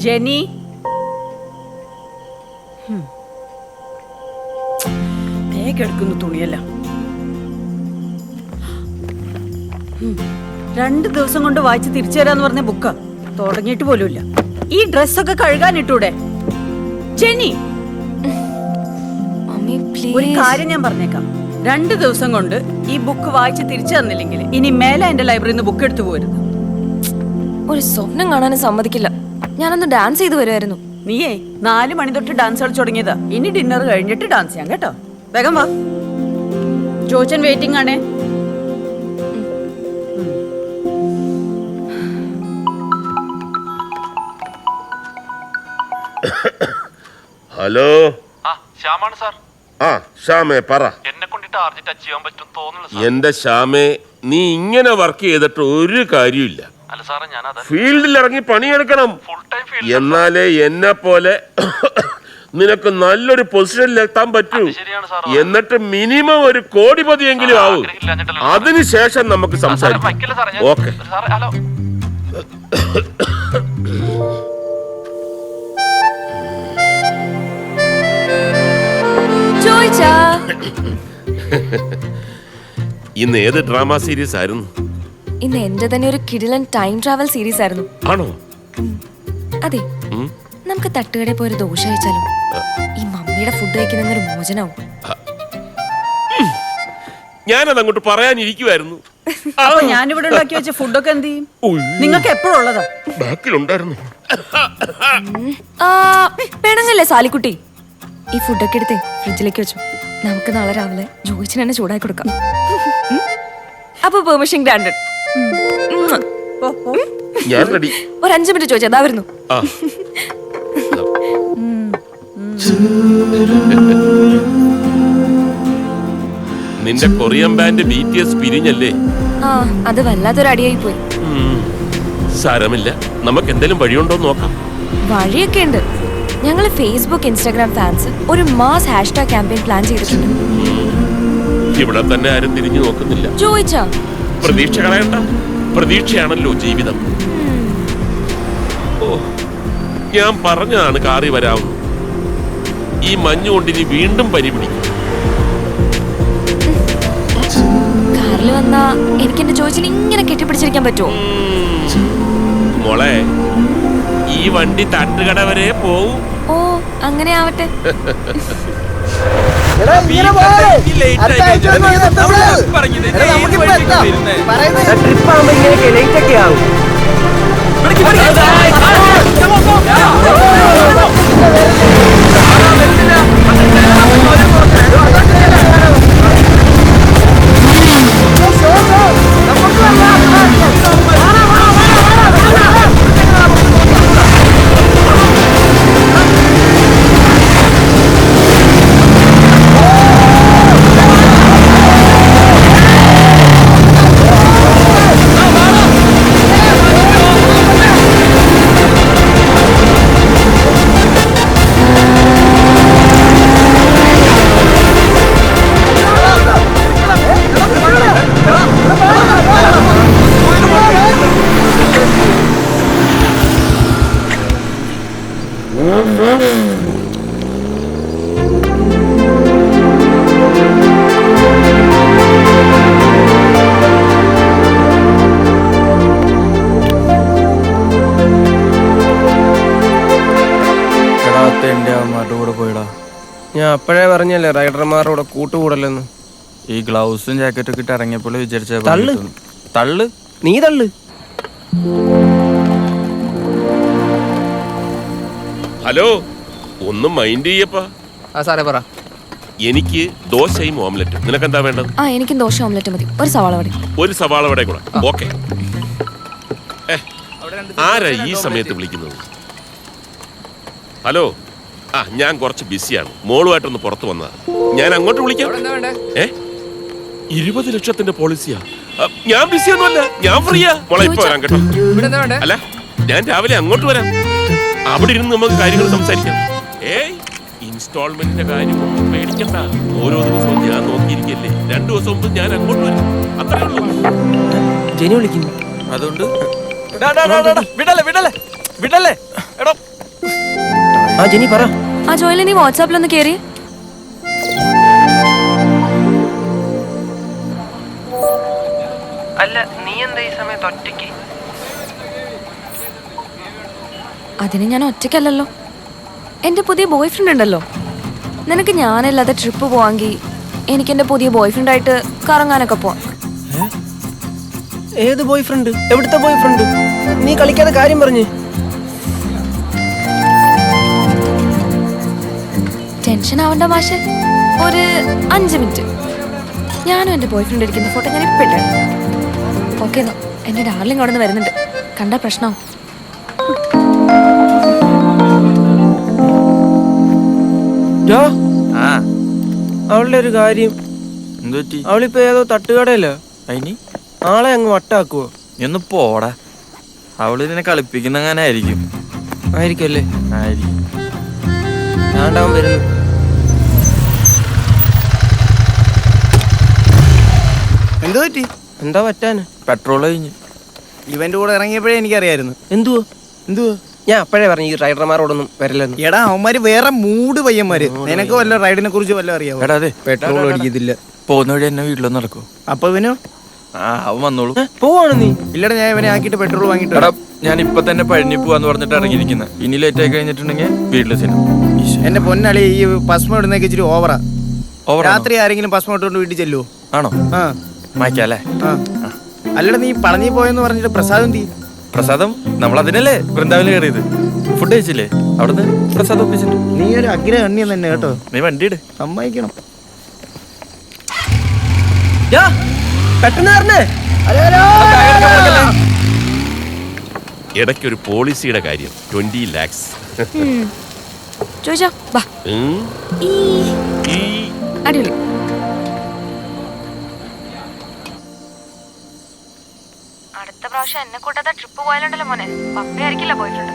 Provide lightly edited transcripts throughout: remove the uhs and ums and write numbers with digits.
ജെനി, എടുക്കുന്നു തുണിയല്ല. 2 ദിവസം കൊണ്ട് വായിച്ച് തിരിച്ചു തരാന്ന് പറഞ്ഞ ബുക്കാ, തുടങ്ങിയിട്ട് പോലുമില്ല. ഈ ഡ്രസ്സൊക്കെ കഴുകാനിട്ടൂടെ? ജെനി, ഒരു കാര്യം ഞാൻ പറഞ്ഞേക്കാം. 2 ദിവസം കൊണ്ട് ഈ ബുക്ക് വായിച്ച് തിരിച്ചു തന്നില്ലെങ്കിൽ ഇനി മേലെ എന്റെ ലൈബ്രറിയിൽ നിന്ന് ബുക്ക് എടുത്തു പോരുത്. ഒരു സ്വപ്നം കാണാനും സമ്മതിക്കില്ല. ഞാനൊന്ന് ഡാൻസ് ചെയ്ത് വരുമായിരുന്നു. നീയേ 4 മണി തൊട്ട് ഡാൻസ് കളിച്ചു തുടങ്ങിയതാ. ഇനി ഡിന്നർ കഴിഞ്ഞിട്ട് ഡാൻസ് ചെയ്യാം കേട്ടോ. വേഗം വാ, ജോച്ചൻ വെയിറ്റിംഗ് ആണേ. ഹലോ, ശ്യാമാണ് സാർ. ശ്യാമേ പറ. എന്നെ കൊണ്ട് ടാർഗറ്റ് അച്ചീവ് ചെയ്യാൻ പറ്റും തോന്നുന്നു. എന്റെ ശ്യാമേ, നീ ഇങ്ങനെ വർക്ക് ചെയ്തിട്ട് ഒരു കാര്യമില്ല. അല്ല സാറേ, ഞാൻ ഫീൽഡിൽ ഇറങ്ങി പണിയെടുക്കണം. Full time field. എന്നാലേ എന്നെ പോലെ നിനക്ക് നല്ലൊരു പൊസിഷനിൽ എത്താൻ പറ്റൂ. എന്നിട്ട് മിനിമം ഒരു കോടിപതിയെങ്കിലും ആവും. അതിനുശേഷം നമുക്ക് സംസാരിക്കാം. ഓക്കെ. ഇന്ന് ഏത് ഡ്രാമ സീരീസ് ആയിരുന്നു? ഇന്ന് എന്റെ തന്നെ ഒരു കിടിലൻ ടൈം ട്രാവൽ സീരീസ് ആയിരുന്നു. ആണോ? അതെ. നമുക്ക് തട്ടുകടയിൽ പോയൊരു ദോശ കഴിച്ചാലോ? ഈ മമ്മിയുടെ ഫുഡ് കഴിക്കുന്നൊരു മോചനാവും. ഞാനത് അങ്ങോട്ട് പറയാനിരിക്കുവായിരുന്നു. അപ്പൊ ഞാനിവിടെ ഉണ്ടാക്കി വെച്ച ഫുഡൊക്കെ എന്ത് ചെയ്യും? നിങ്ങൾക്ക് എപ്പോഴും ഉള്ളതാ. ബാക്കിലുണ്ടായിരുന്നു. പെണങ്ങല്ലേ സാലിക്കുട്ടി, ഈ ഫുഡൊക്കെ എടുത്തേ ഫ്രിഡ്ജിലേക്ക് വെച്ചു. നമുക്ക് നാളെ രാവിലെ ജോയിച്ചിന് തന്നെ ചൂടാക്കി കൊടുക്കാം. അപ്പൊ പെർമിഷൻ ഗ്രാൻഡഡ്. ഒരു 5 മിനിറ്റ് ചോദിച്ചാ അതാ വരുന്നു. നിന്റെ കൊറിയൻ ബാൻഡ് BTS പിരിഞ്ഞല്ലേ? അത് വല്ലാത്തൊരു അടിയായി പോയി. സാരമില്ല, നമുക്ക് എന്തെങ്കിലും വഴിയുണ്ടോ നോക്കാം. വഴിയൊക്കെ ഉണ്ട്. ഞങ്ങൾ ഫേസ്ബുക്ക്, ഇൻസ്റ്റാഗ്രാം ഫാൻസ് ഒരു മാസ് ഹാഷ്ടാഗ് ക്യാമ്പയിൻ പ്ലാൻ ചെയ്തിട്ടുണ്ട്. ഇവിടെ തന്നെ ആരും തിരിഞ്ഞു നോക്കുന്നില്ല. ചോദിച്ചാ പ്രതീക്ഷ കളയണ്ട, പ്രതീക്ഷയാണല്ലോ ജീവിതം. ഓ, ഞാൻ പറഞ്ഞതാണ് കാറി വരാവുന്നു. ഈ മഞ്ഞ് കൊണ്ടിനി വീണ്ടും പനി പിടിക്കും. കാറിൽ വന്നാ എനിക്ക് എന്റെ ചോദിച്ചിന് ഇങ്ങനെ കെട്ടിപ്പിടിച്ചിരിക്കാൻ പറ്റുമോ? മോളെ, ഈ വണ്ടി തട്ടുകട വരെ പോവും. ഓ, അങ്ങനെ ആവട്ടെ. ഞാൻ അപ്പോഴേ പറഞ്ഞല്ലേ റൈഡർമാരോടെ കൂട്ടുകൂടല്ലെന്ന്. ഈ ഗ്ലൗസും ജാക്കറ്റൊക്കെ ഇട്ട് ഇറങ്ങിയപ്പോൾ വിചാരിച്ച തള്ളു, നീ തള്ളു. ഹലോ, ഒന്നും മൈൻഡ് ചെയ്യപ്പാ. സാറേ പറ. എനിക്ക് ദോശയും ഓംലെറ്റും. നിനക്കെന്താ വേണ്ടത്? എനിക്കും ദോശ ഓംലെറ്റ് മതി. ഒരു സവാള വട. ഒരു സവാള വട കൂടെ. ഓക്കെ. ആരാ ഈ സമയത്ത് വിളിക്കുന്നത്? ഹലോ, ഞാൻ കുറച്ച് ബിസിയാണ്. മോളുമായിട്ടൊന്ന് പുറത്തു വന്നതാ. ഞാൻ അങ്ങോട്ട് വിളിക്കാം. 20 ലക്ഷത്തിന്റെ പോളിസിയാ. ഞാൻ ബിസിയൊന്നുമല്ല, ഞാൻ ഫ്രീയാ. മോളെ ഇപ്പൊ വരാം കേട്ടോ. അല്ല, ഞാൻ രാവിലെ അങ്ങോട്ട് വരാം. അവിടെ ഇരുന്ന് നമുക്ക് കാര്യങ്ങൾ സംസാരിക്കാം. ഇൻസ്റ്റാൾമെന്റിന്റെ കാര്യം ഒന്നും പേടിക്കണ്ട. ഓരോ ദിവസവും ഞാൻ നോക്കിയിരിക്കല്ലേ. 2 ദിവസം മുമ്പ് ഞാൻ അങ്ങോട്ട് വരും. അത്രേ ഉള്ളൂ. ജെനി വിളിക്കുന്നു. അതുകൊണ്ട് വിടല്ലേ വിടല്ലേ വിടല്ലേ. എടോ, ആ ജിനി പറ. ആ ജോയിലെ നീ വാട്സാപ്പിലൊന്ന് കയറി. അല്ല നീ എന്താ ഈ സമയത്ത് ഒറ്റയ്ക്ക്? അതിന് ഞാൻ ഒറ്റയ്ക്കല്ലല്ലോ, എൻ്റെ പുതിയ ബോയ് ഫ്രണ്ട് ഉണ്ടല്ലോ. നിനക്ക് ഞാനല്ലാതെ ട്രിപ്പ് പോവാങ്കിൽ എനിക്ക് എൻ്റെ പുതിയ ബോയ് ഫ്രണ്ടായിട്ട് കറങ്ങാനൊക്കെ പോവാം. ഏത് ബോയ് ഫ്രണ്ട്? എവിടുത്തെ ബോയ് ഫ്രണ്ട്? നീ കളിക്കാതെ കാര്യം പറഞ്ഞ്. ടെൻഷൻ ആവണ്ട മാഷെ, ഒരു 5 മിനിറ്റ്. ഞാനും എൻ്റെ ബോയ് ഫ്രണ്ട് ഇരിക്കുന്ന ഫോട്ടോ ഞാൻ ഇപ്പം ഇട്ടേ. ഓക്കെ എന്നാ, എൻ്റെ ഡാർലിംഗ് അവിടെ നിന്ന് വരുന്നുണ്ട്, കണ്ട പ്രശ്നമാവും. ആ അവളുടെ ഒരു കാര്യം, എന്തു പറ്റി? അവളിപ്പോ ഏതോ തട്ടുകടയല്ലോ, അതിന് ആളെ അങ്ങ് വട്ടാക്കുവോ? നീ ഒന്ന് പോടാ. അവള് ഇതിനെ കളിപ്പിക്കുന്ന അങ്ങനെ ആയിരിക്കും. ആയിരിക്കും അല്ലേ? ആയിരിക്കും. ഞാണ്ടാവൻ വരുന്നു. എന്തോ പറ്റി? എന്താ പറ്റാന്? പെട്രോൾ കഴിഞ്ഞ്. ഇവന്റെ കൂടെ ഇറങ്ങിയപ്പോഴേ എനിക്കറിയായിരുന്നു. എന്തുവാ? എന്തുവാ? ഞാൻ അപ്പോഴേ പറഞ്ഞു ഈ റൈഡർമാരോടൊന്നും വരില്ലെന്ന്. എടാ അവന്മാര് വേറെ മൂഡ് പയ്യന്മാര്. നിനക്ക് വല്ല റൈഡിനെ കുറിച്ച് വല്ല അറിയാവോ? എടാ അതെ, പെട്രോൾ അടിക്കത്തില്ല. പോകുന്ന വഴി എന്നെ വീട്ടിലൊന്നും നടക്കോ? അപ്പൊ ഇവനോ? ആ അവൻ വന്നോളൂ. പോവാണ് നീ? ഇല്ലടാ, ഞാൻ ഇവനെ ആക്കിയിട്ട് പെട്രോൾ വാങ്ങിട്ട് എടാ ഞാൻ ഇപ്പൊ തന്നെ പഴനി പോവാന്ന് പറഞ്ഞിട്ട് ഇറങ്ങിയിരിക്കുന്നത്. ഇനി ലേറ്റ് ആയി കഴിഞ്ഞിട്ടുണ്ടെങ്കിൽ വീട്ടില് സിനിമ. എന്റെ പൊന്നളി, ഈ ഭസ്മം ഇടുന്നേക്ക് ഇച്ചിരി ഓവറാ. ഓവർ രാത്രി ആരെങ്കിലും ഭസ്മം ഇട്ടുകൊണ്ട് വീട്ടിൽ ചെല്ലുവോ? ആണോ? ആ മായ്ക്കല്ലേ? ആ. അല്ലടാ, നീ പളനി പോയെന്ന് പറഞ്ഞിട്ട് പ്രസാദം തീ. പ്രസാദം നമ്മൾ അതിനല്ലേ വൃന്ദാവനിൽ കയറിയത്. ഫുഡ് കഴിച്ചില്ലേ? അവിടുന്ന് പ്രസാദം ഒപ്പിച്ചിട്ട്. നീ ഒരു അഗ്രഹ എണ്ണിയം തന്നെ കേട്ടോ. നീ വണ്ടി ഇട്. സമ്മതിക്കണം. പെട്ടെന്ന് പറഞ്ഞേ. ഇടയ്ക്കൊരു പോളിസിയുടെ കാര്യം 20 lakhs. ചോദിച്ചോ, വാ. അടിപൊളി. അടുത്ത പ്രാവശ്യം എന്നെ കൂട്ടാതെ ട്രിപ്പ് പോയാലുണ്ടല്ലോ മോനെ, പപ്പയായിരിക്കില്ല ബോയ് ഫ്രണ്ട്.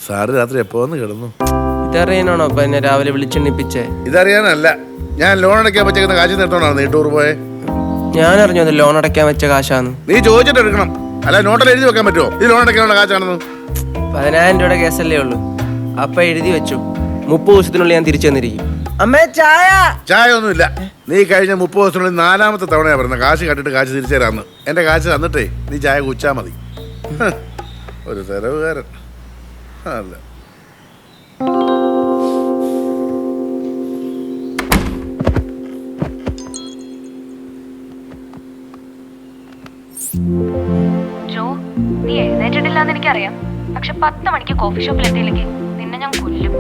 സാറ് രാത്രി എപ്പോ വന്ന് കിടന്നു? ഇതറിയാനാണോ അപ്പൊ എന്നെ രാവിലെ വിളിച്ചെണ്ണിപ്പിച്ചേ? ഇതറിയാനല്ല, ഞാൻ ലോൺ അടയ്ക്കാൻ വെച്ചേക്കുന്ന കാശ് നേട്ടോണാണ് നീ ടൂർ പോയെ. ഞാൻ അറിഞ്ഞു അത് ലോൺ അടയ്ക്കാൻ വെച്ച കാശാന്ന്. നീ ചോദിച്ചിട്ട് എടുക്കണം, അല്ല നോട്ടിൽ എഴുതി വെക്കാൻ പറ്റുമോ ഇത് ലോൺ അടയ്ക്കാനുള്ള കാശാണെന്ന്? 10,000 രൂപയുടെ കേസല്ലേ ഉള്ളൂ. അപ്പൊ എഴുതി വെച്ചു, 30 ദിവസത്തിനുള്ളിൽ ഞാൻ തിരിച്ചു തന്നിരിക്കും. അമ്മേ ചായ. ചായ ഒന്നുമില്ല. നീ കഴിഞ്ഞ 30 ദിവസത്തിനുള്ളിൽ 4ാമത്തെ തവണയാ പറയുന്നത് കാശ് കട്ടിട്ട് കാശ് തിരിച്ചു തരാമെന്ന്. എന്റെ കാശ് തന്നിട്ടേ നീ ചായ കുച്ചാ മതി. ഒരു തരവുകാരൻ അല്ല. ജോ, നീ എഴുന്നേറ്റിട്ടില്ലാന്ന് എനിക്കറിയാം, പക്ഷെ 10 മണിക്ക് കോഫി ഷോപ്പിൽ എത്തിയില്ലെങ്കിൽ നിന്നെ ഞാൻ കൊല്ലും.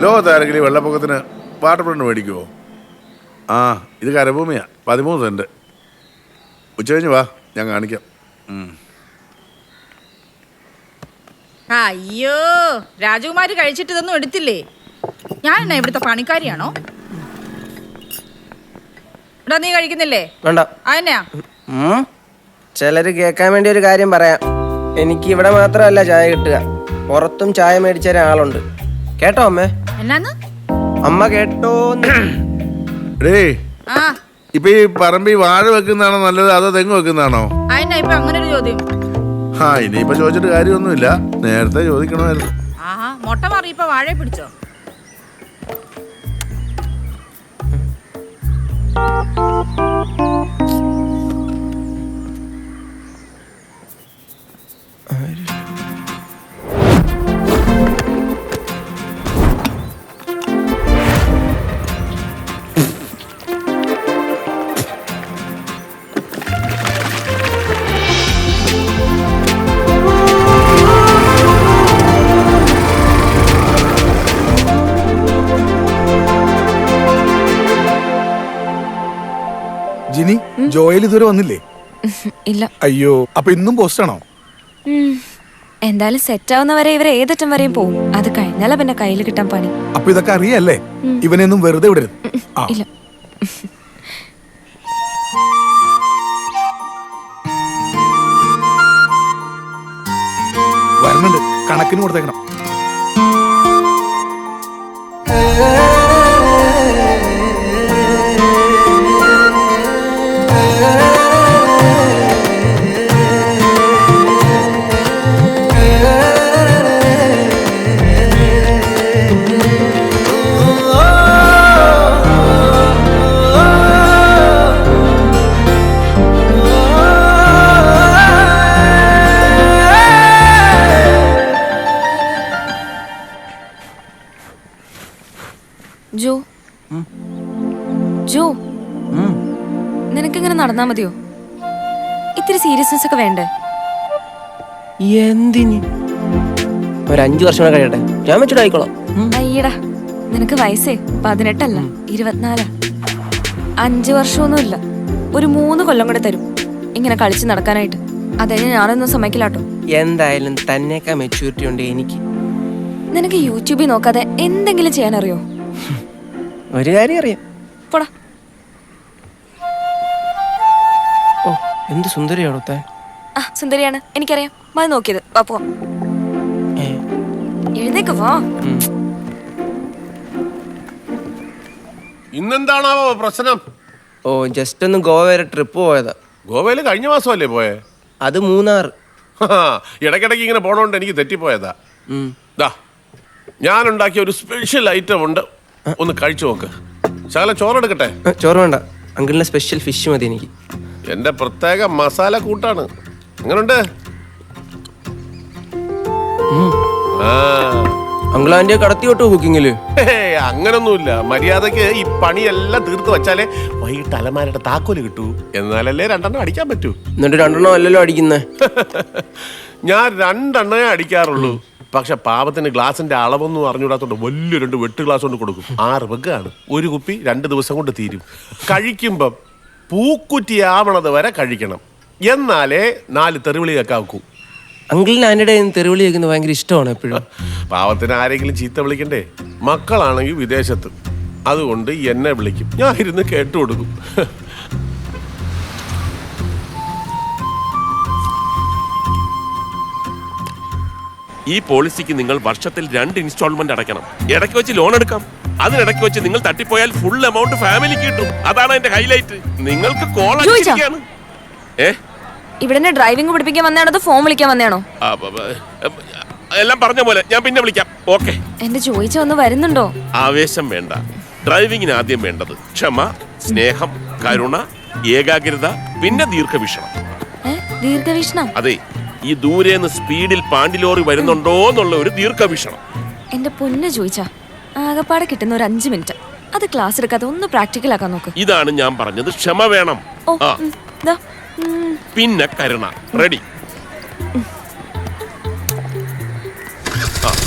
ലോകത്താരെങ്കിലും വെള്ളപ്പൊക്കത്തിന് വാട്ടർ ഫ്രണ്ട് മേടിക്കുമോ? ആ, ഇത് കരഭൂമിയാ, 13 സെന്റ്. ഉച്ച കഴിഞ്ഞ് വാ, ഞാൻ കാണിക്കാം. അയ്യോ, രാജകുമാരി കഴിച്ചിട്ട് ഇതൊന്നും എടുത്തില്ലേ? ഞാൻ എന്നാ ഇവിടുത്തെ പണിക്കാരിയാണോ? ഇവിടെ നീ കഴിക്കുന്നില്ലേ? വേണ്ട. അതെന്നാ? ചിലര് കേൾക്കാൻ വേണ്ടി ഒരു കാര്യം പറയാം. എനിക്ക് ഇവിടെ മാത്രമല്ല ചായ കിട്ടുക, പുറത്തും ചായ മേടിച്ച ഒരാളുണ്ട്. കേട്ടോ അമ്മേ? എന്നാന്ന്? അമ്മ കേട്ടോ? ആ, ഇപ്പൊ ഈ പറമ്പി വാഴ വെക്കുന്നതാണോ നല്ലത് അതോ തെങ്ങ് വെക്കുന്നതാണോ? അതെന്നാ ഇപ്പൊ അങ്ങനെ ഒരു ചോദ്യം? ആ, ഇനിയിപ്പോ ചോദിച്ചിട്ട് കാര്യമൊന്നുമില്ല, നേരത്തെ ചോദിക്കണമായിരുന്നു. ആഹാ, മുട്ട മാറി ഇപ്പൊ വാഴയെ പിടിച്ചോ? ജിനി, ജോയൽ ഇതുവരെ വന്നില്ലേ? ഇല്ല. അയ്യോ, അപ്പൊ ഇന്നും പോസ്റ്റ് ആണോ? എന്തായാലും സെറ്റ് ആവുന്നവരെ ഇവരെ ഏതറ്റം വരെയും പോവും. അത് കഴിഞ്ഞാലാ പിന്നെ കയ്യിൽ കിട്ടാൻ പണി. അപ്പൊ ഇതൊക്കെ അറിയല്ലേ? ഇവനെയൊന്നും വെറുതെ വിടരുത്. ഇല്ല. കണക്കിന് കൊടുത്തേക്കണം. ജോ ജോ നിനക്കിങ്ങനെ നടന്നാ മതിയോ? ഇത്തിരി സീരിയസ്നെസ് ഒക്കെ വേണ്ടേ? എന്തിന്? ഒരു 5 വർഷം കൂടെ കഴിയട്ടെ, ഞാൻ വെച്ചിട്ട് ആയിക്കോളാം. അയ്യടാ, നിനക്ക് വയസ്സേ 18 അല്ല 24. 5 വർഷമൊന്നുമില്ല, ഒരു 3 കൊല്ലം കൂടെ തരും ഇങ്ങനെ കളിച്ച് നടക്കാനായിട്ട്. അതെ, ഞാനൊന്നും സമ്മതിക്കില്ലാട്ടോ. എന്തായാലും തന്നെയൊക്കെ മെച്യൂരിറ്റി ഉണ്ട് എനിക്ക്. നിനക്ക് യൂട്യൂബിൽ നോക്കാതെ എന്തെങ്കിലും ചെയ്യാനറിയോ? ഒരു കാര്യം അറിയാം. പോടാ. ഓ, എന്ത് സുന്ദരിയാണോ താൻ. ആ, സുന്ദരിയാണ്, എനിക്കറിയാം. മതി നോക്കിയത്. വാ പോവാം. എഴുന്നേക്ക് വാ. ഇന്നെന്താണാവോ പ്രശ്നം? ഓ, ജസ്റ്റ് ഒന്ന് ഗോവ വരെ ട്രിപ്പ് പോയതാ. ഗോവയിൽ കഴിഞ്ഞ മാസമല്ലേ പോയേ? അത് മൂന്നാർ. ഇടയ്ക്കിടയ്ക്ക് ഇങ്ങനെ പോണോണ്ട് എനിക്ക് തെറ്റിപ്പോയതാ. ഞാൻ ഉണ്ടാക്കിയ ഒരു സ്പെഷ്യൽ ഐറ്റം ഉണ്ട്, ഒന്ന് കഴിച്ചു നോക്ക്. ശകലം ചോറെടുക്കട്ടെ? ചോറ് വേണ്ട, അങ്കിളിന്റെ സ്പെഷ്യൽ ഫിഷ് മതി എനിക്ക്. എന്റെ പ്രത്യേക മസാല കൂട്ടാണ്. എങ്ങനുണ്ട്? അങ്കിൾ ആന്റിയെ കടത്തി വിട്ടോ കുക്കിങ്ങില്? അങ്ങനൊന്നുമില്ല. മര്യാദക്ക് ഈ പണിയെല്ലാം തീർത്ത് വെച്ചാലേ വൈകിട്ട് അലമാരയുടെ താക്കോല് കിട്ടൂ. എന്നാലല്ലേ 2 എണ്ണം അടിക്കാൻ പറ്റൂ. എന്നിട്ട് 2 എണ്ണം അല്ലല്ലോ അടിക്കുന്നേ. ഞാൻ 2 എണ്ണേ അടിക്കാറുള്ളൂ. പക്ഷെ പാപത്തിന് ഗ്ലാസിന്റെ അളവൊന്നും അറിഞ്ഞൂടാത്തോണ്ട് വലിയ 2 വെട്ട് ഗ്ലാസ് കൊണ്ട് കൊടുക്കും. 6 പെഗ്ഗാണ്. ഒരു കുപ്പി 2 ദിവസം കൊണ്ട് തീരും. കഴിക്കുമ്പം പൂക്കുറ്റിയാവണത് വരെ കഴിക്കണം. എന്നാലേ 4 തെറിവിളി കേൾക്കാവൂ. അങ്കിളിന് ആന്റിയുടെ തെറിവിളി കേൾക്കുന്നത് ഭയങ്കര ഇഷ്ടമാണ് എപ്പോഴും. പാവത്തിന് ആരെങ്കിലും ചീത്ത വിളിക്കണ്ടേ? മക്കളാണെങ്കിൽ വിദേശത്ത്, അതുകൊണ്ട് എന്നെ വിളിക്കും, ഞാൻ ഇരുന്ന് കേട്ടുകൊടുക്കും. ഈ പോളിസിക്ക് നിങ്ങൾ വർഷത്തിൽ 2 ഇൻസ്റ്റാൾമെന്റ് അടയ്ക്കണം. ഇടയ്ക്ക് വെച്ച് ലോൺ എടുക്കാം. അതിനിടയ്ക്ക് വെച്ച് നിങ്ങൾ തട്ടിപ്പോയാൽ ഫുൾ എമൗണ്ട് ഫാമിലിക്ക് കിട്ടും. അതാണ് എന്റെ ഹൈലൈറ്റ്. നിങ്ങൾക്ക് കോൾ അടിച്ചിരിക്കുകയാണ്. ഇവിടെ ഡ്രൈവിംഗ് പഠിപ്പിക്കാൻ വന്നതാണോ അതോ ഫോൺ വിളിക്കാൻ വന്നതാണോ? എല്ലാം പറഞ്ഞ പോലെ, ഞാൻ പിന്നെ വിളിക്കാം. ഓക്കെ. എന്റെ ചോദിച്ച ഒന്ന് വരുന്നുണ്ടോ? ആവേശം വേണ്ട. ഡ്രൈവിങ്ങിന് ആദ്യം വേണ്ടത് ക്ഷമ, സ്നേഹം, കരുണ, ഏകാഗ്രത, പിന്നെ ദീർഘവീക്ഷണം. ദീർഘവീക്ഷണം? അതെ, ഈ ദൂരേന്ന് സ്പീഡിൽ പാണ്ടിലോറി വരുന്നുണ്ടോ എന്നുള്ള ഒരു ദീർഘവീക്ഷണം. എന്റെ പൊന്ന് ചോദിച്ചാ, ആകപ്പാടെ കിട്ടുന്ന ഒരു 5 മിനിറ്റ്, അത് ക്ലാസ് എടുക്കാതെ ഒന്ന് പ്രാക്ടിക്കൽ ആക്കാൻ നോക്ക്. ഇതാണ് ഞാൻ പറഞ്ഞത്, ക്ഷമ വേണം. പിന്നെ കരുണ. റെഡി?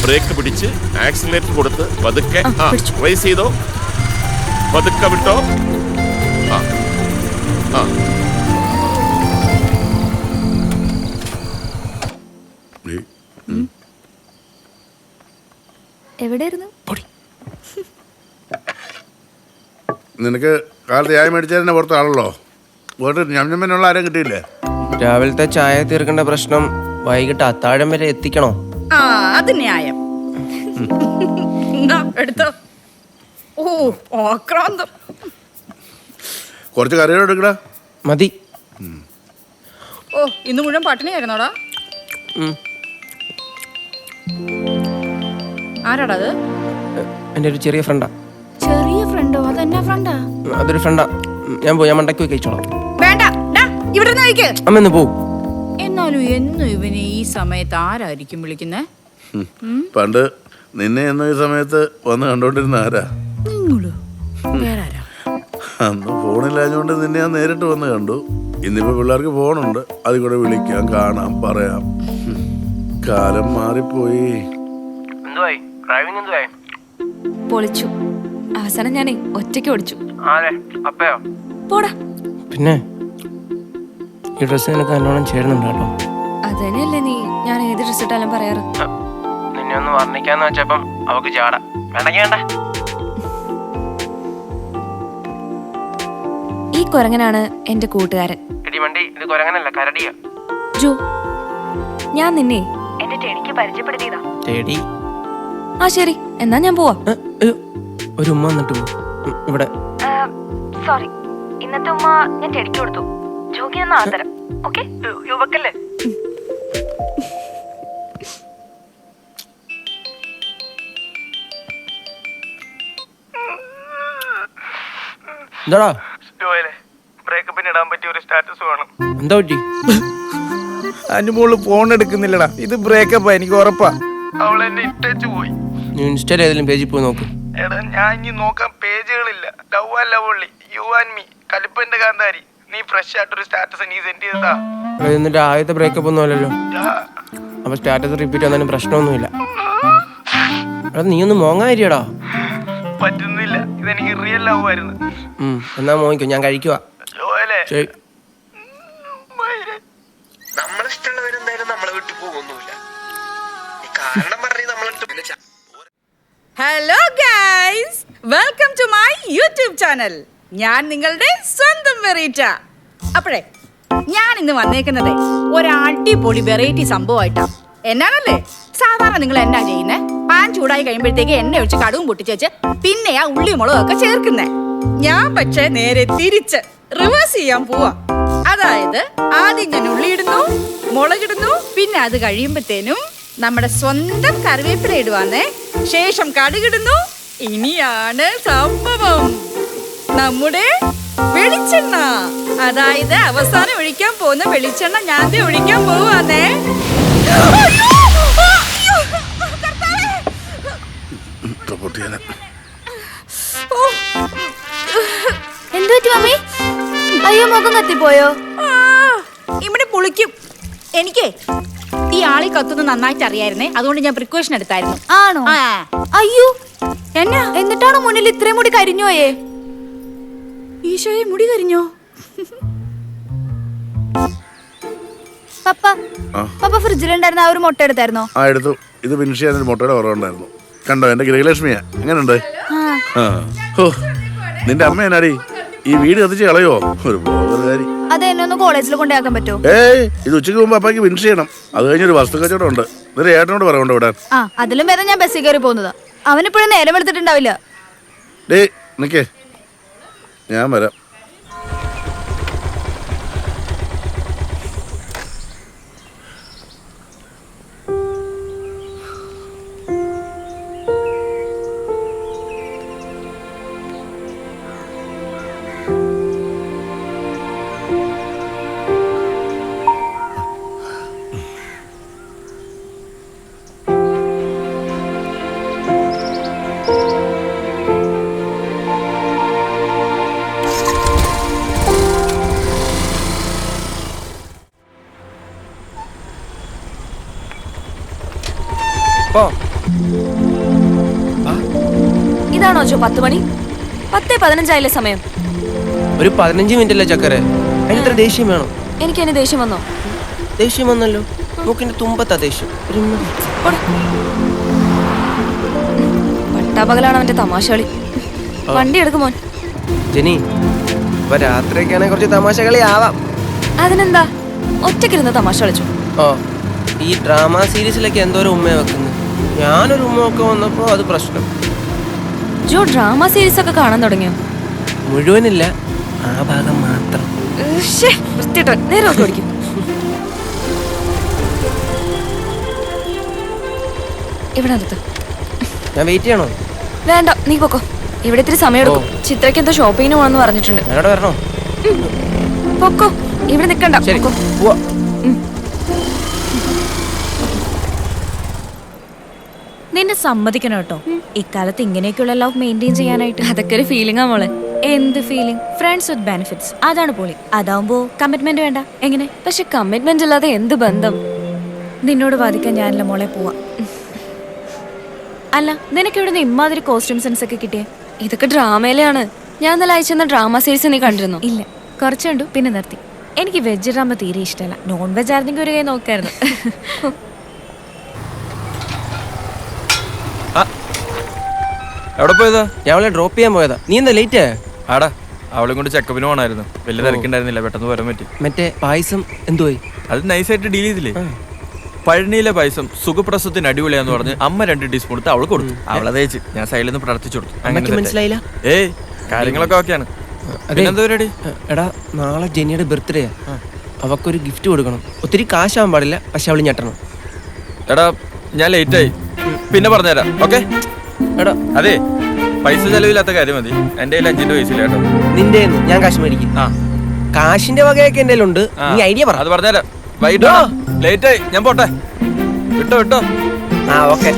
ബ്രേക്ക് പിടിച്ച് ആക്സിലറേറ്റർ കൊടുത്ത് പതുക്കെ റേസ് ചെയ്തോ, പതുക്കെ വിട്ടോ. എവിടെയായിരുന്നു? നിനക്ക് കാലത്ത് ചായ മേടിച്ചതിനെ പുറത്ത് ആളല്ലോ. ഞമ്മനുള്ള ആരും കിട്ടിയില്ലേ? രാവിലത്തെ ചായ തീർക്കേണ്ട പ്രശ്നം വൈകിട്ട് അത്താഴം വരെ എത്തിക്കണോ? അത് ന്യായം. എടുത്തോ. ഓ, ആക്രാന്തം. കുറച്ച് കറികൾ എടുക്കടാ. മതി. ഓ, ഇന്ന് മുഴുവൻ പട്ടിണിയായിരുന്നോടാ? ആരാടാ അത്? എൻ്റെ ഒരു ചെറിയ ഫ്രണ്ടാ. ചെറിയ ഫ്രണ്ടോ? അതെന്നാ ഫ്രണ്ടാ? അതൊരു ഫ്രണ്ടാ. ഞാൻ പോയി, ഞാൻ മണ്ടയ്ക്ക് പോയി കഴിച്ചോളാം. വേണ്ട, ഇവിടെ കഴിക്ക്. അമ്മ പോ. എന്നാലും എന്നും ഇവനെ ഈ സമയത്ത് ആരായിരിക്കും വിളിക്കുന്നേ? പണ്ട് നിന്നെ എന്ന ഈ സമയത്ത് വന്ന് കണ്ടോണ്ടിരുന്ന ആരാ? നിങ്ങളോ? വേറാരാ? അന്ന് ഫോണില്ലാഞ്ഞോണ്ട് നിന്നെ ഞാൻ നേരിട്ട് വന്ന് കണ്ടു. ഇന്നിപ്പോ പിള്ളേർക്ക് ഫോണുണ്ട്, അതിൽ കൂടെ വിളിക്കാം, കാണാം, പറയാം. കാലം മാറിപ്പോയി. എന്തുവായി? ഡ്രൈവിംഗ് എന്തുവായി? പൊളിച്ചു. അവസാനം ഞാനേ ഒറ്റയ്ക്ക് ഓടിച്ചു. അപ്പയോ? പോടാ. പിന്നെ ഈ ഡ്രസ്സ് നിനക്ക് നല്ലോണം ചേരുന്നുണ്ട് കേട്ടോ. അത് തന്നെയല്ലേ നീ ഞാൻ ഏത് ഡ്രസ് ഇട്ടാലും പറയാറ്. നിന്നെ ഒന്ന് വർണ്ണിക്കാന്ന് വെച്ചപ്പം അവക്ക് ചാട വേണ്ട. ഈ കുരങ്ങനാണ് എന്റെ കൂട്ടുകാരൻ. ഇടിമണ്ടി, ഇത് കുരങ്ങനല്ല, കരടിയാ. ജോ, ഞാൻ നിന്നെ എന്റെ ടെഡിക്ക് പരിചയപ്പെടുത്തിയതാ. ടെടി ആ ശരി, എന്നാ ഞാൻ പോവാ. ഒരു ഉമ്മ വന്നിട്ട് പോ. ഇവിടെ സോറി, ഇന്നത്തെ ഉമ്മ ഞാൻ ടെഡിക്ക് കൊടുത്തു. ജോഗിയെന്ന ആദരം. ഓക്കെ, യുവക്കല്ലേ. എന്താടാ ബ്രേക്കപ്പിന് ഇടാൻ പറ്റിയ ഒരു സ്റ്റാറ്റസ് വേണം. എന്താ പറ്റി? അനുമോള് ഫോൺ എടുക്കുന്നില്ലടാ. ഇത് ബ്രേക്കപ്പാ, എനിക്ക് ഉറപ്പാ. അവൾ എന്നെ ഇട്ടേച്ചു പോയി. നീ ഇൻസ്റ്റയിൽ ഏതെങ്കിലും പേജിൽ പോയി നോക്ക്. എടാ ഞാൻ ഇനി നോക്കാൻ പേജുകളില്ല. Love and love only, you and me, കലിപ്പന്റെ കാന്താരി. നീ ഫ്രഷ് ആയിട്ടൊരു സ്റ്റാറ്റസ് നീ സെൻഡ് ചെയ്തതാ. എന്നിട്ട് ആദ്യത്തെ ബ്രേക്കപ്പ് ഒന്നും അല്ലല്ലോ. അപ്പൊ സ്റ്റാറ്റസ് റിപ്പീറ്റ് വന്നാലും പ്രശ്നമൊന്നുമില്ല. എടാ നീ ഒന്ന് മോങ്ങായിരിയടാ. പറ്റുന്നില്ല, ഇതെനിക്ക് റിയൽ ലവ് ആയിരുന്നു. എന്നാ മോങ്ങിക്കോ, ഞാൻ കഴിക്കുവാ. ശരി. നമ്മളിഷ്ടമുള്ളവരെന്തായാലും നമ്മളെ വിട്ടു പോകുന്നില്ല. കാരണം പറഞ്ഞ് നമ്മളിട്ട് hello guys, welcome to my YouTube channel. ഞാൻ നിങ്ങളുടെ സ്വന്തം വെറീറ്റ. അപ്പോഴേ ഞാൻ ഇന്ന് വന്നേക്കുന്നത് ഒരു അടിപൊളി വെറൈറ്റി സംഭവമായിട്ടാ. എന്നാണല്ലേ, സാധാരണ നിങ്ങൾ എന്നാ ചെയ്യുന്നേ? പാൻ ചൂടായി കഴിയുമ്പോഴത്തേക്ക് എണ്ണ ഒഴിച്ച് കടുവും പൊട്ടിച്ചേച്ച് പിന്നെ ആ ഉള്ളി മുളകും ഒക്കെ ചേർക്കുന്നേ. ഞാൻ പക്ഷേ നേരെ തിരിച്ച് റിവേഴ്സ് ചെയ്യാൻ പോവാ. അതായത് ആദ്യം ഞാൻ ഉള്ളി ഇടുന്നു, മുളകിടുന്നു, പിന്നെ അത് കഴിയുമ്പത്തേനും നമ്മുടെ സ്വന്തം കറിവേപ്പില ഇടുവാന്നേ. ശേഷം കടുകിടുന്നു. ഇനിയാണ് സംഭവം. നമ്മുടെ വെളിച്ചെണ്ണ, അതായത് അവസാനം ഒഴിക്കാൻ പോകുന്ന വെളിച്ചെണ്ണ ഞാൻ ഒഴിക്കാൻ പോവാന്നേ. എന്തു പറ്റി മമ്മി? അയ്യോ, മുഖം കത്തിപ്പോയോ? ഇവിടെ പുളിക്കും. എനിക്കേ ഈ ആളി കത്തുന്ന നന്നായിട്ട് അറിയായിരുന്നേ, അതുകൊണ്ട് ഞാൻ പ്രിക്കോഷൻ എടുത്തായിരുന്നു. ആണോ? അയ്യോ, എന്നാ എന്നിട്ടാണോ മുന്നിൽ ഇത്രയും മുടി കരിഞ്ഞോയേ? ഈശോയെ, മുടി കരിഞ്ഞോ? പപ്പ ഫ്രിഡ്ജിലുണ്ടായിരുന്ന ആ ഒരു മുട്ട എടുത്തായിരുന്നോ? ആ എടുത്തു. ഇത് ഫിനിഷ് ചെയ്യാൻ ഒരു മുട്ടയുടെ കുറവുണ്ടായിരുന്നു. കണ്ടോ, എന്റെ ഗൃഹലക്ഷ്മിയാ. എങ്ങനെയുണ്ട്? നിന്റെ അമ്മ എന്നാടി ഈ വീട് കത്തിച്ച് കളയോ? ഒരു കാര്യം. അത് എന്നെ ഒന്ന് കോളേജിൽ കൊണ്ടാക്കാൻ പറ്റുമോ? ഇത് ഉച്ചയ്ക്ക് മുമ്പ് അപ്പയ്ക്ക് ഫിനിഷ് ചെയ്യണം. അത് കഴിഞ്ഞൊരു വസ്തു കച്ചവടം ഉണ്ട്. നിന്റെ ഏട്ടനോട് പറയണ്ടോ വിടാൻ? അതിലും ഭേദം ഞാൻ ബസ്സിൽ കയറി പോകുന്നതാ. അവനിപ്പോഴും നേരം എടുത്തിട്ടുണ്ടാവില്ല. ഡേ നിക്കേ, ഞാൻ വരാം. ഇതാണോ ജോ 10 മണി? 10:15 സമയം. ഒരു 15 മിനിറ്റ് അല്ലേ ചക്കരെ? അതിനിത്ര ദേഷ്യം വേണം? എനിക്ക് എന്നെ ദേഷ്യം വന്നോ? ദേഷ്യം വന്നല്ലോ. മൂക്കിന്റെ തുമ്പത്താ ദേഷ്യം. പട്ടാപകലാണ് അവന്റെ തമാശ കളി. വണ്ടി എടുക്കും മോൻ. ജെനി, ഇപ്പൊ രാത്രിയൊക്കെയാണെങ്കിൽ കുറച്ച് തമാശ കളി ആവാം. അതിനെന്താ, ഒറ്റക്കിരുന്ന് തമാശ കളിച്ചു. ഈ ഡ്രാമ സീരീസിലൊക്കെ എന്തോരം ഉമ്മ വെക്കുന്നു. ഞാനൊരു ഉമ്മ ഒക്കെ വന്നപ്പോ അത് പ്രശ്നം. ജോ ഡ്രാമ സീരീസ് ഒക്കെ കാണാൻ തുടങ്ങിയോ? മുഴുവനില്ല, ആ ഭാഗം മാത്രം. നേരെ ഓടിക്കും. ഇവിടെ അടുത്ത് ഞാൻ വെയിറ്റ് ചെയ്യണോ? വേണ്ട, നീ പൊക്കോ. ഇവിടെ ഇത്തിരി സമയം എടുക്കും. ചിത്രയ്ക്ക് എന്തോ ഷോപ്പിങ്ങിന് പോകണമെന്ന് പറഞ്ഞിട്ടുണ്ട്. ഞാനോട് വരണോ? പൊക്കോ, ഇവിടെ നിക്കണ്ട. ശരി, പോവാ. നിന്നെ സമ്മതിക്കണം കേട്ടോ, ഇക്കാലത്ത് ഇങ്ങനെയൊക്കെയുള്ള ലവ് മെയിൻറ്റെയിൻ ചെയ്യാനായിട്ട്. അതൊക്കെ ഒരു ഫീലിംഗാ മോളെ. എന്ത് ഫീലിംഗ്? ഫ്രണ്ട്സ് വിത്ത് ബെനിഫിറ്റ്സ്, അതാണ് പൊളി. അതാവുമ്പോ കമ്മിറ്റ്മെന്റ് വേണ്ട. എങ്ങനെ? പക്ഷെ കമ്മിറ്റ്മെന്റ് ഇല്ലാതെ എന്ത് ബന്ധം? നിന്നോട് വാദിക്കാൻ ഞാനല്ല മോളെ, പോവാ. അല്ല, നിനക്ക് ഇവിടുന്ന് ഇമ്മാതിരി കോസ്റ്റ്യൂം സെൻസ് ഒക്കെ കിട്ടിയേ? ഇതൊക്കെ ഡ്രാമയിലാണ്. ഞാൻ ഇന്നലെ അയച്ചെന്ന ഡ്രാമ സീരീസ് നീ കണ്ടിരുന്നു? ഇല്ല, കുറച്ച് കണ്ടു, പിന്നെ നിർത്തി. എനിക്ക് വെജ് ഡ്രാമ തീരെ ഇഷ്ടമല്ല. നോൺ വെജ് ആയിരുന്നെങ്കിൽ ഒരു കൈ നോക്കായിരുന്നു. എവിടെ പോയതാ? ഞാൻ അവളെ ഡ്രോപ്പ് ചെയ്യാൻ പോയതാ. നീ എന്താ ലേറ്റ്? ആടാ, അവളെ കൊണ്ട് ചെക്കപ്പിന് പോകണമായിരുന്നു. വലിയ തിരക്കുണ്ടായിരുന്നില്ല, പെട്ടെന്ന് വരാൻ പറ്റി. മറ്റേ പായസം എന്തുപോയി? അത് നൈസായിട്ട് ഡീൽ ചെയ്തില്ലേ? പഴനിയിലെ പായസം സുഖപ്രസവത്തിന് അടിപൊളിയാന്ന് പറഞ്ഞ് അമ്മ 2 ടീസ്പൂൺ എടുത്ത് അവൾ കൊടുത്തു. അവളെ തേച്ച് ഞാൻ സൈഡിൽ നിന്ന് പ്രാർത്ഥിച്ചു കൊടുത്തു. അങ്ങനെ മനസ്സിലായില്ല. ഏയ് കാര്യങ്ങളൊക്കെ ഓക്കെയാണ്. എന്താ പരിപാടി? എടാ നാളെ ജെനിയുടെ ബർത്ത്ഡേ അവക്കൊരു ഗിഫ്റ്റ് കൊടുക്കണം. ഒത്തിരി കാശാവാൻ പാടില്ല, പക്ഷെ അവള് ഞെട്ടണം. എടാ ഞാൻ ലേറ്റായി, പിന്നെ പറഞ്ഞുതരാം. ഓക്കെ എടാ അതെ, പൈസ ചെലവില്ലാത്ത കാര്യം മതി. എൻ്റെ കയ്യിൽ 5 പൈസ ഇല്ല കേട്ടോ. നിന്റെ ഞാൻ കാശ് മേടിക്കും. ആ കാശിന്റെ വകയൊക്കെ എന്റെ ഉണ്ട്. നീ ഐഡിയ പറ. അത് പറഞ്ഞുതരാം. വൈകിട്ടോ ലേറ്റായി, ഞാൻ പോട്ടെ. വിട്ടോ വിട്ടോ. ആ ഓക്കെ.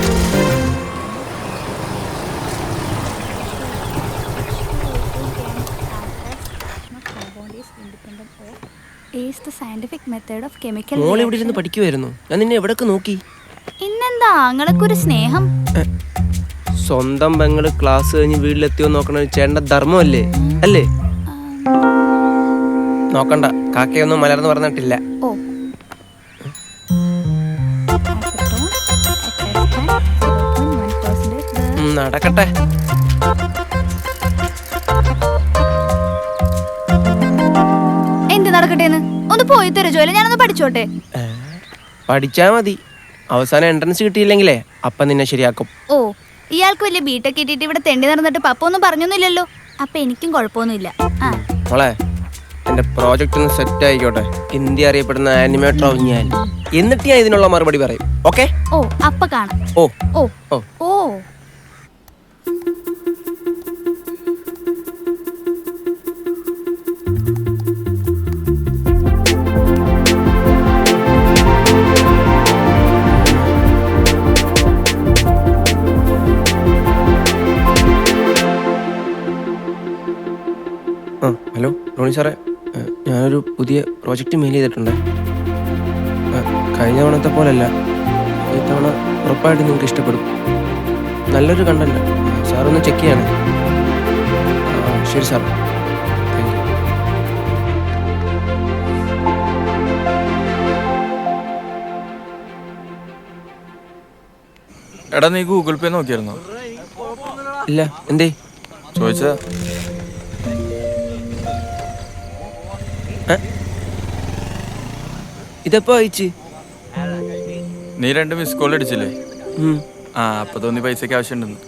മോൾ ഇവിടെ ഇരുന്ന് പഠിക്കുമായിരുന്നു. ഞാൻ നിന്നെ എവിടൊക്കെ നോക്കി. ഇന്നെന്താ ആങ്ങളൊക്കെ ഒരു സ്നേഹം? സ്വന്തം പെങ്ങള് ക്ലാസ് കഴിഞ്ഞ് വീട്ടിലെത്തിയോ നോക്കണ ചേട്ടന്റെ ധർമ്മമല്ലേ അല്ലേ? നോക്കണ്ട, കാക്കയൊന്നും മലർന്ന് പറഞ്ഞിട്ടില്ല. ഓ നടക്കട്ടെ. എന്ത് നടക്കട്ടേന്ന് ഒന്ന് പോയി തരോ ജോലി, ഞാനൊന്ന് പഠിച്ചോട്ടെ. പഠിച്ചാ മതി. അവസാനം എൻട്രൻസ് കിട്ടിയില്ലെങ്കിലേ അപ്പ നിന്നെ ശരിയാക്കും. ഓ ഇയാൾക്ക് വലിയ ബിടെക് കിട്ടിയിട്ട് ഇവിടെ തെണ്ടി നടന്നിട്ട് പപ്പ ഒന്നും പറഞ്ഞൊന്നുമില്ലല്ലോ. അപ്പൊ എനിക്കും കുഴപ്പമൊന്നുമില്ല. ആ മോളെ, എന്റെ പ്രോജക്റ്റ് ഒന്ന് സെറ്റ് ആയിക്കോട്ടെ. ഇന്ത്യ അറിയപ്പെടുന്ന ആനിമേറ്റർ ആവും ഞാൻ. എന്നിട്ട് ഞാൻ ഇതിനുള്ള മറുപടി പറയും. ഓക്കെ? ഓ അപ്പ കാണാം. ഓ ഓ ഓ ഓ ഹലോ റോണി സാറേ, ഞാനൊരു പുതിയ പ്രോജക്റ്റ് മെയിൽ ചെയ്തിട്ടുണ്ട്. കഴിഞ്ഞ തവണത്തെ പോലല്ല, ഇത്തവണ ഉറപ്പായിട്ട് നിങ്ങൾക്ക് ഇഷ്ടപ്പെടും. നല്ലൊരു കണ്ടന്റ്. സാറൊന്ന് ചെക്ക് ചെയ്യണേ. ശരി സാർ, താങ്ക് യു. എടാ നീ ഗൂഗിൾ പേ നോക്കിയായിരുന്നോ? ഇല്ല, എന്തേ? ചോദിച്ചാ. ഇതെപ്പോ അയച്ച്? നീ 2 മിസ് കോൾ അടിച്ചില്ലേ? ആ അപ്പൊ തോന്നി പൈസക്ക് ആവശ്യമുണ്ടെന്ന്.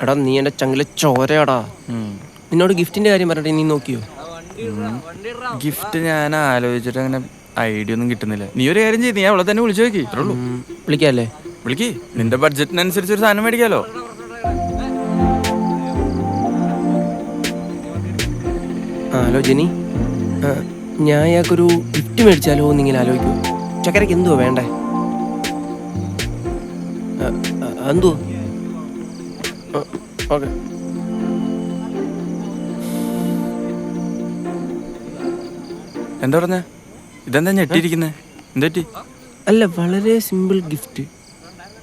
എടാ നീ എന്റെ ചങ്കിലെ ചോരയാടാ. നിന്നോട് ഗിഫ്റ്റിന്റെ കാര്യം പറഞ്ഞിട്ട് നീ നോക്കിയോ? ഗിഫ്റ്റ് ഞാൻ ആലോചിച്ചിട്ട് അങ്ങനെ ഐഡിയ ഒന്നും കിട്ടുന്നില്ല. നീ ഒരു കാര്യം ചെയ്ത് നീ അവളെ തന്നെ വിളിച്ചു നോക്കി. ഇത്രേ ഉള്ളൂ. വിളിക്കാല്ലേ? വിളിക്ക്. നിന്റെ ബഡ്ജറ്റിനനുസരിച്ച് ഒരു സാധനം മേടിക്കാലോ. ഹലോ ജെനി, ഞാൻ അയാൾക്കൊരു ഗിഫ്റ്റ് മേടിച്ചാലോ എന്നിങ്ങനെ ആലോചിക്കുമോ? ചക്കരക്ക് എന്തുവാ വേണ്ടേ? എന്തുവാ? ഓക്കെ. എന്താ പറഞ്ഞ? ഇതെന്താ ഞെട്ടിയിരിക്കുന്നേ? എന്തെറ്റി? അല്ല, വളരെ സിമ്പിൾ ഗിഫ്റ്റ്.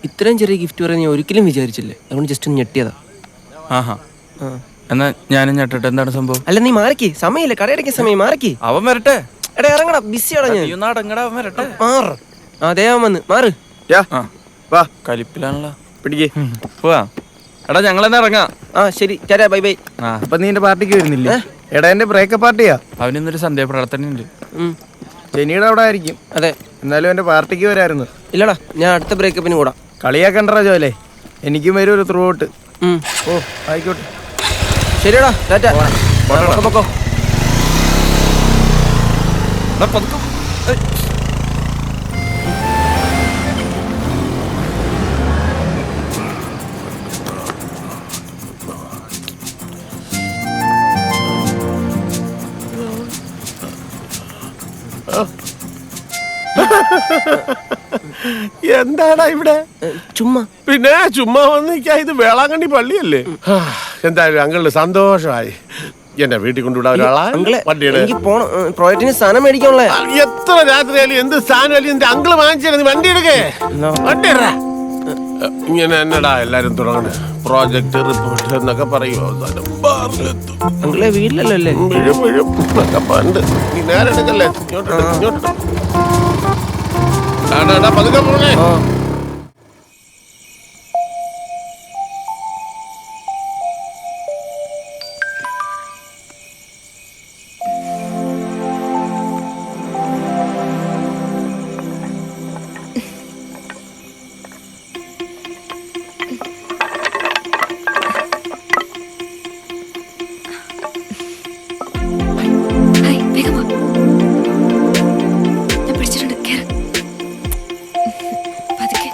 ഇത്രയും ചെറിയ ഗിഫ്റ്റ് പറയാൻ ഞാൻ ഒരിക്കലും വിചാരിച്ചില്ലേ. അതുകൊണ്ട് ജസ്റ്റ് ഒന്ന് ഞെട്ടിയതാ. ആഹാ, എന്നാ ഞാനും ഞെട്ടട്ടെ. എന്താണ് സംഭവം? അല്ല നീ മാറിക്ക്, സമയമില്ല, കടയടയ്ക്കാൻ സമയം. മാറിക്ക്. അവൻ വരട്ടെ. എടാ ഇറങ്ങടാ, ബിസിയാടാ ഞാൻ. അടങ്ങടാ, അവൻ വരട്ടെ. മാറ്. അതേ അവൻ വന്ന് മാറ്. വാ, കലിപ്പിലാണല്ലോ. പിടിക്കേ പോവാ. എടാ ഞങ്ങളെന്നാ ഇറങ്ങാം. ആ ശരി, ചേട്ടാ ബൈ ബൈ. അപ്പൊ നീ എന്റെ പാർട്ടിക്ക് വരുന്നില്ലേ? എടാ എന്റെ ബ്രേക്കപ്പ് പാർട്ടിയാ. അവനിന്നൊരു സന്ധ്യാപ്രാർത്ഥന ഉണ്ട്. ജെനിയുടെ അവിടെ ആയിരിക്കും. അതെ. എന്നാലും എന്റെ പാർട്ടിക്ക് വരായിരുന്നു. ഇല്ലടാ, ഞാൻ അടുത്ത ബ്രേക്കപ്പിന് കൂടാ. കളിയാക്കണ്ടടാ ജോലേ, എനിക്കും വരും ഒരു ത്രൂ ഔട്ട്. ഓ ആയിക്കോട്ടെ. ശരിയടാ, ടാറ്റ. പൊക്കോ. എന്താടാ ഇവിടെ? ചുമ്മാ. പിന്നെ ചുമ്മാ വന്നിരിക്കാ. ഇത് വേളാങ്കണ്ണി പള്ളിയല്ലേ? എന്തായാലും അങ്കിളിന് സന്തോഷമായി. എന്നെ വീട്ടിൽ കൊണ്ടുവിടാൻ ഒരാളാ. എനിക്ക് പോണം, പ്രോജക്റ്റിന് സാധനം മേടിക്കാനുള്ള. എത്ര രാത്രിയായാലും എന്ത് സാധനമായാലും എന്റെ അങ്കിള് വാങ്ങിച്ചു. വണ്ടി എടുക്കേ, വണ്ടി ഇടാ. ഇങ്ങനെ എന്നടാ എല്ലാരും തുടങ്ങണേ? പ്രോജക്ട് റിപ്പോർട്ട് എന്നൊക്കെ പറയുമോ? അങ്കിളെ വീട്ടിലല്ലോ അല്ലേ? പണ്ട് നീ നേരെ എടുക്കല്ലേ? പതുക്കെ പോണേ. വേഗം വാ. ഞാൻ പിടിച്ചിട്ടുണ്ട്. കേറ്. പതുക്കെ.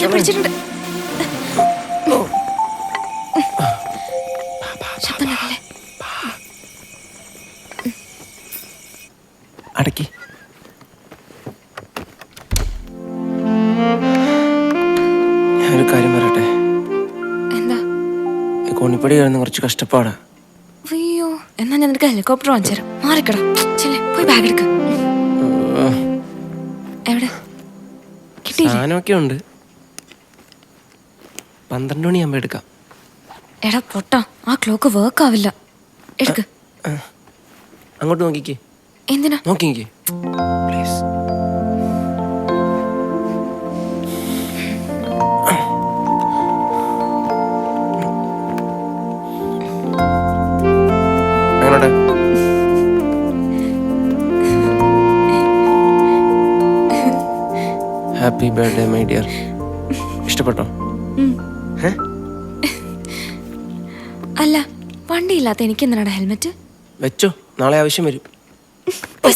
ഞാൻ പിടിച്ചിട്ടുണ്ട്. ശബ്ദം ഉണ്ടാക്കല്ലേ? അടക്കി. ഞാനൊരു കാര്യം പറയട്ടെ. എന്താ? കോണിപ്പടി കിടന്ന് കുറച്ച് കഷ്ടപ്പാടാ. അയ്യോ, എന്നാ ഞാൻ നിനക്ക് ഹെലികോപ്റ്റർ വാങ്ങിച്ചു തരാം. മാറിക്കടാ. ചെല്ലേ, പോയി ബാഗ് എടുക്ക. എവിടെ കിട്ടിയില്ലേ? സാധനമൊക്കെ ഉണ്ട്. 12 മണിയാകുമ്പോ എടുക്കാം. എടാ പൊട്ടാ, ആ ക്ലോക്ക് വർക്ക് ആവില്ല. എടുക്ക്. അങ്ങോട്ട് നോക്കിക്കേ. എന്തിനാ? നോക്കിക്കേ പ്ലീസ്. എങ്ങോട്ടെ? Happy birthday my dear. ഇഷ്ടപ്പെട്ടോ? അല്ല, വണ്ടിയില്ലാത്ത എനിക്ക് എന്തിനാണ് ഹെൽമെറ്റ്? വെച്ചോ, നാളെ ആവശ്യം വരും.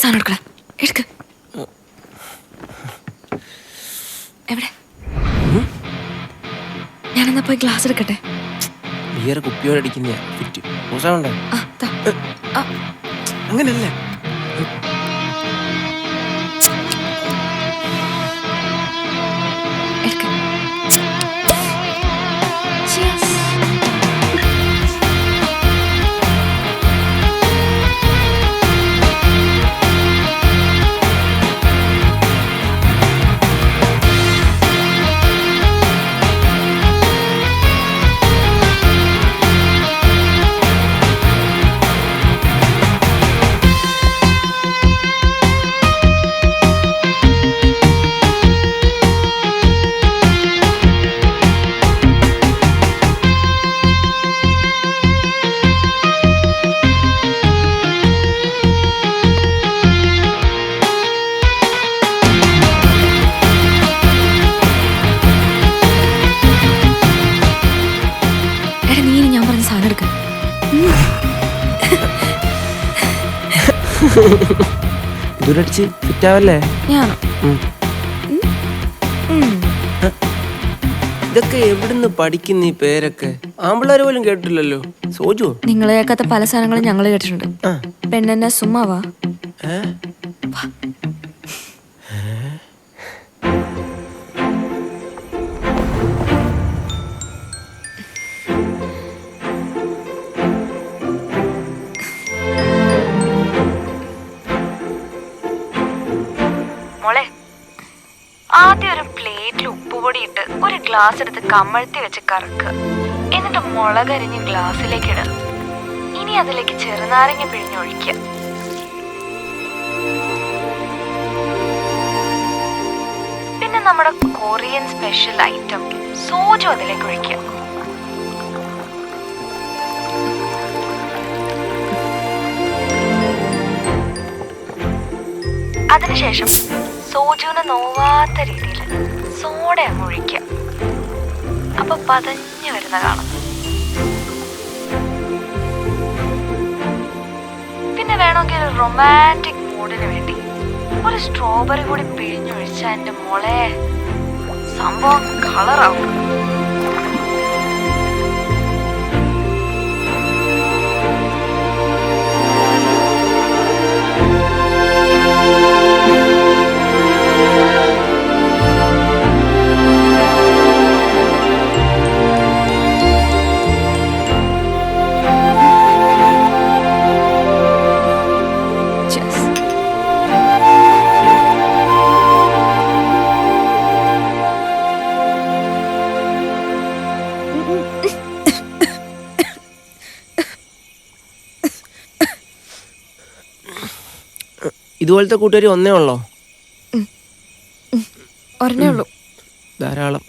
സാധനം എടുക്കള. എടുക്ക്. എവിടെ? ഞാനെന്നാ പോയി ഗ്ലാസ് എടുക്കട്ടെ. ബിയർ കുപ്പിയോടടിക്കുന്ന ഫിറ്റ് മൂസാവണ്ടേ? അങ്ങനല്ല. എടുക്ക. Cheers. ഇതൊരടിച്ച് ഫിറ്റാവല്ലേ? ഞാനോ? ഇതൊക്കെ എവിടുന്ന് പഠിക്കുന്ന ഈ പേരൊക്കെ? ആമ്പിള്ളേര് പോലും കേട്ടില്ലല്ലോ. സോജു, നിങ്ങൾ കേൾക്കാത്ത പല സാധനങ്ങളും ഞങ്ങൾ കേട്ടിട്ടുണ്ട്. പെണ്ണെന്നെ സുമ്മാവാ. മോളെ, ആദ്യം ഒരു പ്ലേറ്റിൽ ഉപ്പുപൊടി ഇട്ട് ഒരു ഗ്ലാസ് എടുത്ത് കമഴ്ത്തി വെച്ച് കറക്കുക. എന്നിട്ട് മുളകരിഞ്ഞ് ഗ്ലാസ്സിലേക്ക് ഇടുക. ഇനി അതിലേക്ക് ചെറുനാരങ്ങ പിഴിഞ്ഞൊഴിക്കുക. പിന്നെ നമ്മുടെ കൊറിയൻ സ്പെഷ്യൽ ഐറ്റം സോജു അതിലേക്ക് ഒഴിക്കുക. അതിനുശേഷം സോജുവിന് നോവാത്ത രീതിയിൽ സോഡ അങ്ങ് ഒഴിക്കുക. അപ്പൊ പതഞ്ഞു വരുന്ന കാണാം. പിന്നെ വേണമെങ്കിൽ ഒരു റൊമാൻറ്റിക് മൂഡിന് വേണ്ടി ഒരു സ്ട്രോബെറി കൂടി പിഴിഞ്ഞൊഴിച്ച എന്റെ മോളെ സംഭവം കളറാവും. ഇതുപോലത്തെ കൂട്ടുകാരി ഒന്നേ ഉള്ളോ? ഒരെണ്ണേ ഉള്ളൂ. ധാരാളം.